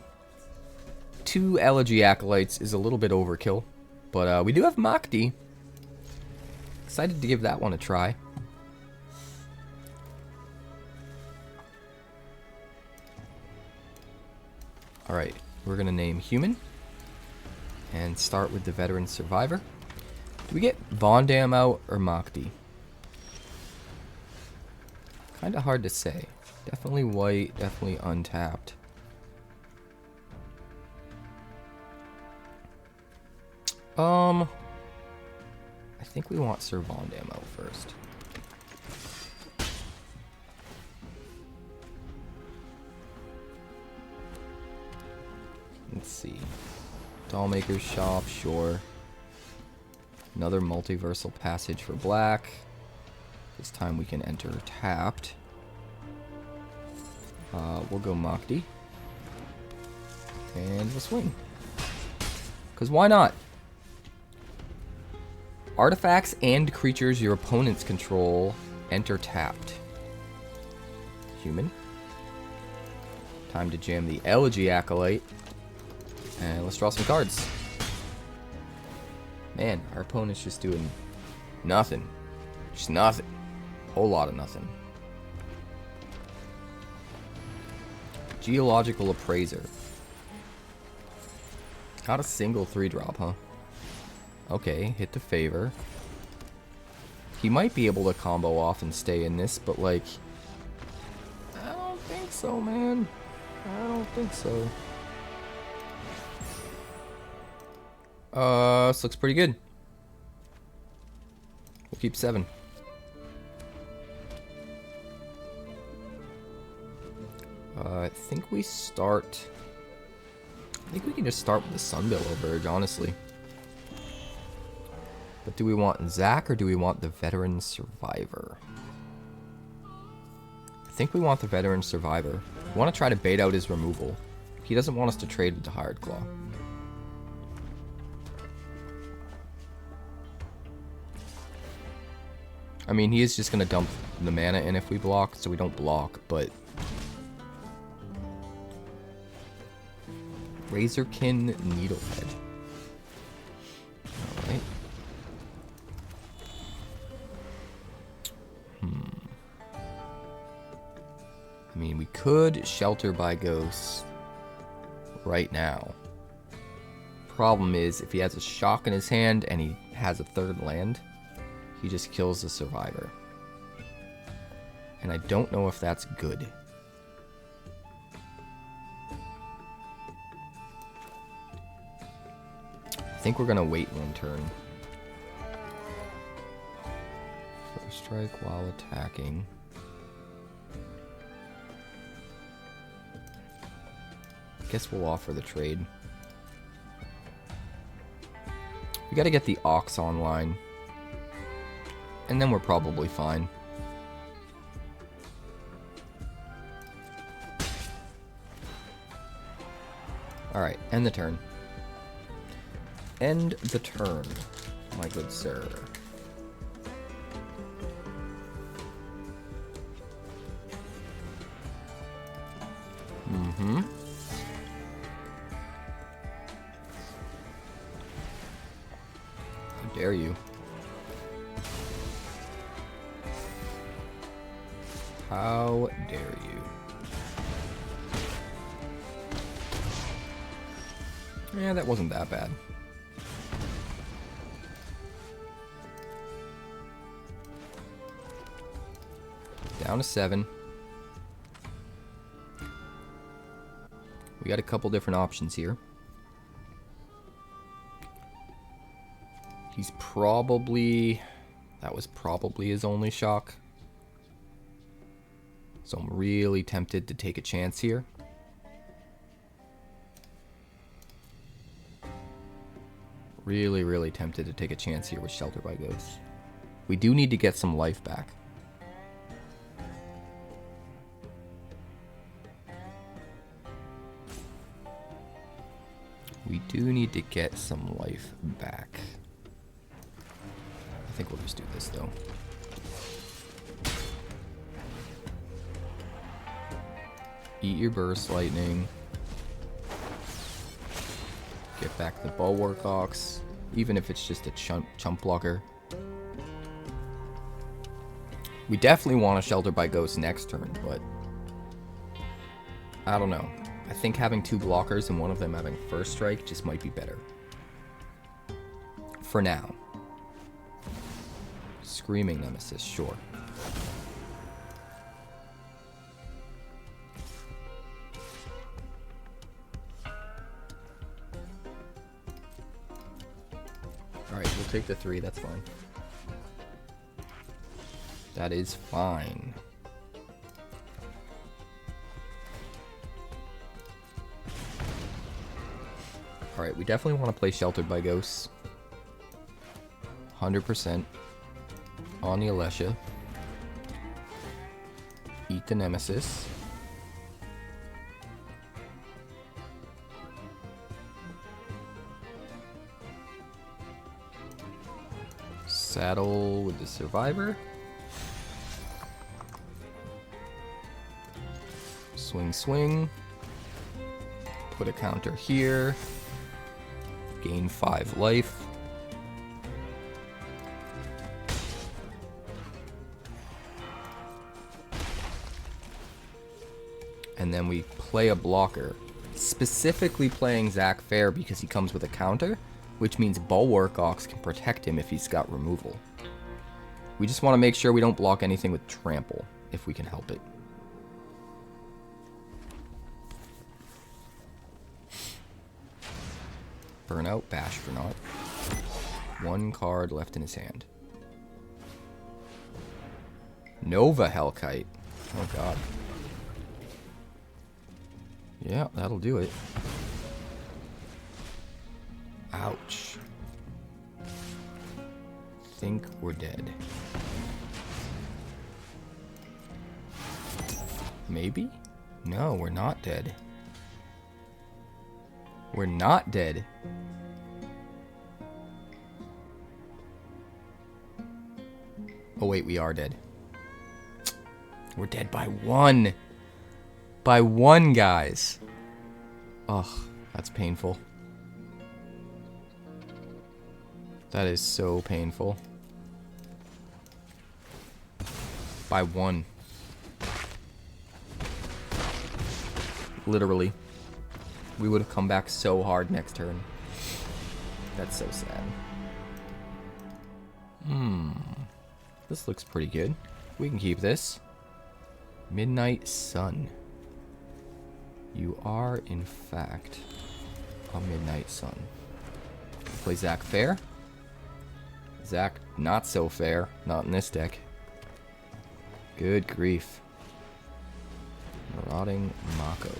2 Elegy Acolytes is a little bit overkill, but we do have 𝐂𝐿𝐷. Excited to give that one a try. Alright, we're going to name Human and start with the Veteran Survivor. Do we get 𝐴𝑣𝑘 out or 𝐂𝐿𝐷? Kind of hard to say. Definitely white, definitely untapped. I think we want Sir 𝐴𝑣𝑘 out first. Let's see. Dollmaker's Shop, sure. Another Multiversal Passage for black. This time we can enter tapped. We'll go 𝐂𝐿𝐷. And we'll swing. Because why not? Artifacts and creatures your opponents control enter tapped. Human. Time to jam the Elegy Acolyte. And let's draw some cards. Man, our opponent's just doing nothing. Just nothing. Whole lot of nothing. Geological Appraiser. Got a single 3-drop, huh? Okay, hit the favor. He might be able to combo off and stay in this, but like... I don't think so, man. I don't think so. This looks pretty good. We'll keep 7. I think we start... I think we can just start with the Sunbillow Verge, honestly. But do we want Zack or do we want the Veteran Survivor? I think we want the Veteran Survivor. We want to try to bait out his removal. He doesn't want us to trade with the Hired Claw. I mean, he is just going to dump the mana in if we block, so we don't block, but... Razorkin Needlehead. Alright. I mean, we could Shelter by Ghosts right now. Problem is, if he has a shock in his hand and he has a 3rd land, he just kills the Survivor. And I don't know if that's good. I think we're gonna wait 1 turn. First strike while attacking. Guess we'll offer the trade. We gotta get the Ox online. And then we're probably fine. Alright, end the turn. End the turn, my good sir. Mm-hmm. How dare you? How dare you? Yeah, that wasn't that bad. Down to 7. We got a couple different options here. He's probably... That was probably his only shock. So I'm really tempted to take a chance here. Really, really tempted to take a chance here with Shelter by Ghosts. We do need to get some life back. We do need to get some life back. I think we'll just do this though. Eat your Burst Lightning. Get back the Bulwark Ox, even if it's just a chump blocker. We definitely want to Shelter by Ghost next turn, but I don't know. I think having 2 blockers and one of them having First Strike just might be better. For now. Screaming Nemesis, sure. Alright, we'll take the 3, that's fine. That is fine. Alright, we definitely want to play Sheltered by Ghosts. 100% on the Alesha. Eat the Nemesis. Saddle with the Survivor. Swing, swing. Put a counter here. Gain 5 life. And then we play a blocker. Specifically playing Zack Fair because he comes with a counter, which means Bulwark Ox can protect him if he's got removal. We just want to make sure we don't block anything with Trample, if we can help it. Burnout, Bashfornaut. 1 card left in his hand. Nova Hellkite. Oh god. Yeah, that'll do it. Ouch. Think we're dead. Maybe? No, we're not dead. We're not dead. Oh wait, we are dead. We're dead by 1. By 1, guys. Ugh, that's painful. That is so painful. By 1. Literally. We would have come back so hard next turn. That's so sad. This looks pretty good. We can keep this. Midnight Sun. You are, in fact, a Midnight Sun. Play Zack Fair. Zack, not so fair. Not in this deck. Good grief. Marauding Mako.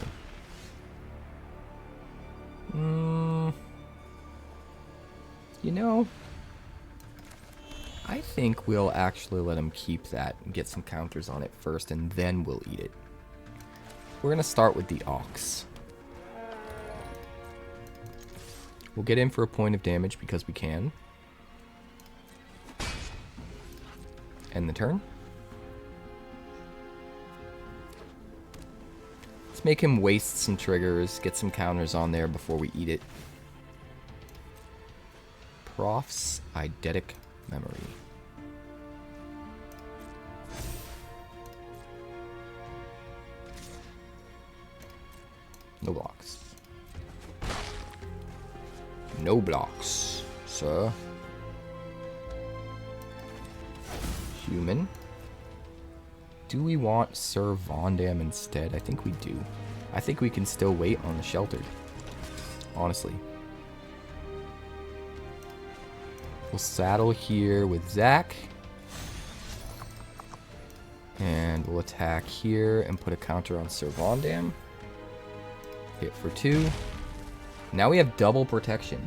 You know, I think we'll actually let him keep that and get some counters on it first, and then we'll eat it. We're going to start with the Ox. We'll get in for a point of damage because we can. End the turn. Let's make him waste some triggers, get some counters on there before we eat it. Prof's Eidetic Memory. No blocks. No blocks, sir. Human. Do we want Sir Vondam instead? I think we do. I think we can still wait on the Sheltered. Honestly. We'll saddle here with Zack. And we'll attack here and put a counter on Sir Vondam. Hit for 2. Now we have double protection.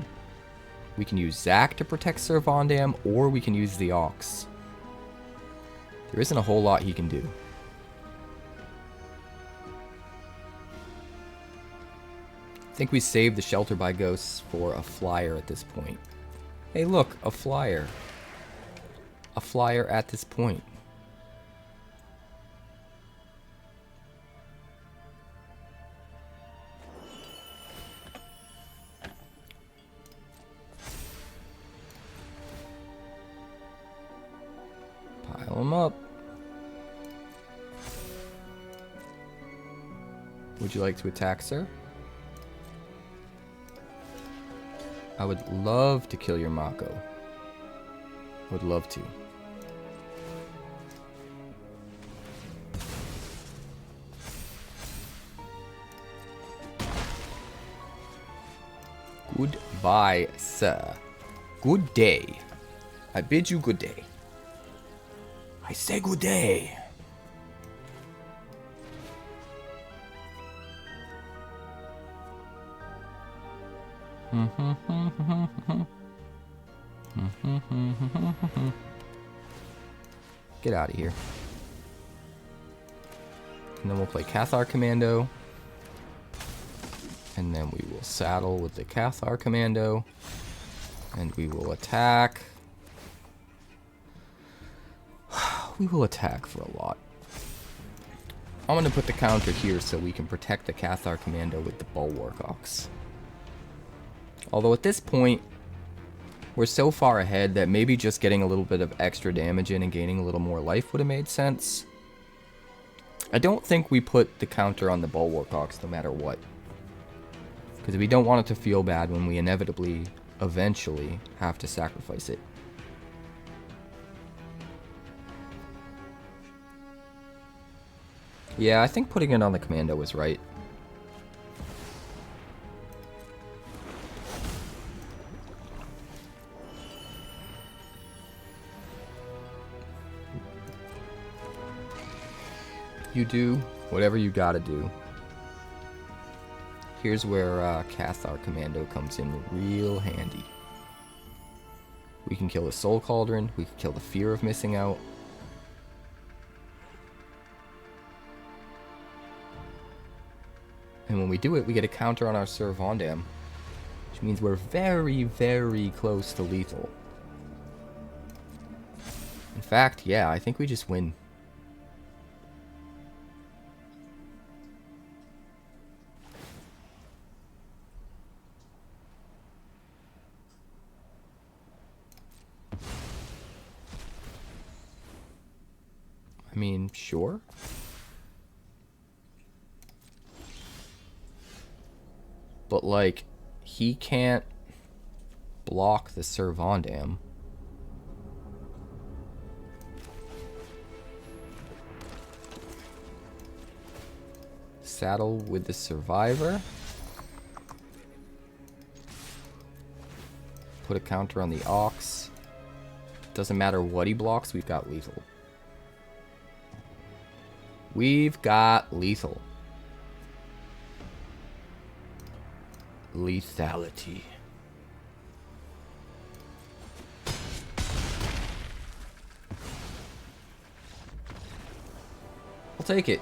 We can use Zack to protect Sir Vondam, or we can use the Ox. There isn't a whole lot he can do. I think we saved the Shelter by Ghosts for a flyer at this point. Hey look, a flyer. A flyer at this point. Fill him up. Would you like to attack, sir? I would love to kill your Mako. Would love to. Goodbye, sir. Good day. I bid you good day. I say good day. Get out of here. And then we'll play Cathar Commando. And then we will saddle with the Cathar Commando. And we will attack. We will attack for a lot. I'm going to put the counter here so we can protect the Cathar Commando with the Bulwark Ox. Although at this point, we're so far ahead that maybe just getting a little bit of extra damage in and gaining a little more life would have made sense. I don't think we put the counter on the Bulwark Ox no matter what. Because we don't want it to feel bad when we inevitably, eventually, have to sacrifice it. Yeah, I think putting it on the Commando was right. You do whatever you gotta do. Here's where Cathar Commando comes in real handy. We can kill the Soul Cauldron, we can kill the fear of missing out. And when we do it, we get a counter on our 𝑠ir, which means we're very, very close to lethal. In fact, yeah, I think we just win. I mean, sure. But, like, he can't block the 𝑠ir. Saddle with the Survivor. Put a counter on the Ox. Doesn't matter what he blocks, we've got lethal. We've got lethal. Lethality. I'll take it.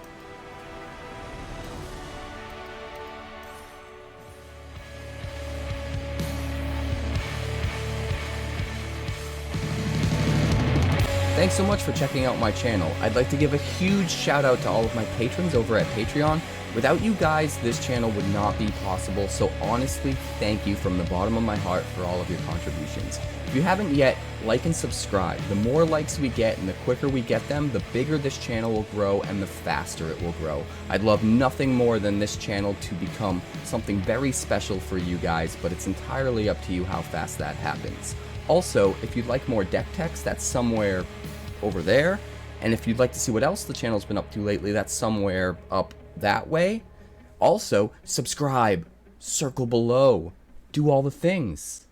Thanks so much for checking out my channel. I'd like to give a huge shout out to all of my patrons over at Patreon. Without you guys, this channel would not be possible, so honestly, thank you from the bottom of my heart for all of your contributions. If you haven't yet, like and subscribe. The more likes we get and the quicker we get them, the bigger this channel will grow and the faster it will grow. I'd love nothing more than this channel to become something very special for you guys, but it's entirely up to you how fast that happens. Also, if you'd like more deck techs, that's somewhere over there. And if you'd like to see what else the channel's been up to lately, that's somewhere up that way. Also, subscribe, circle below, do all the things.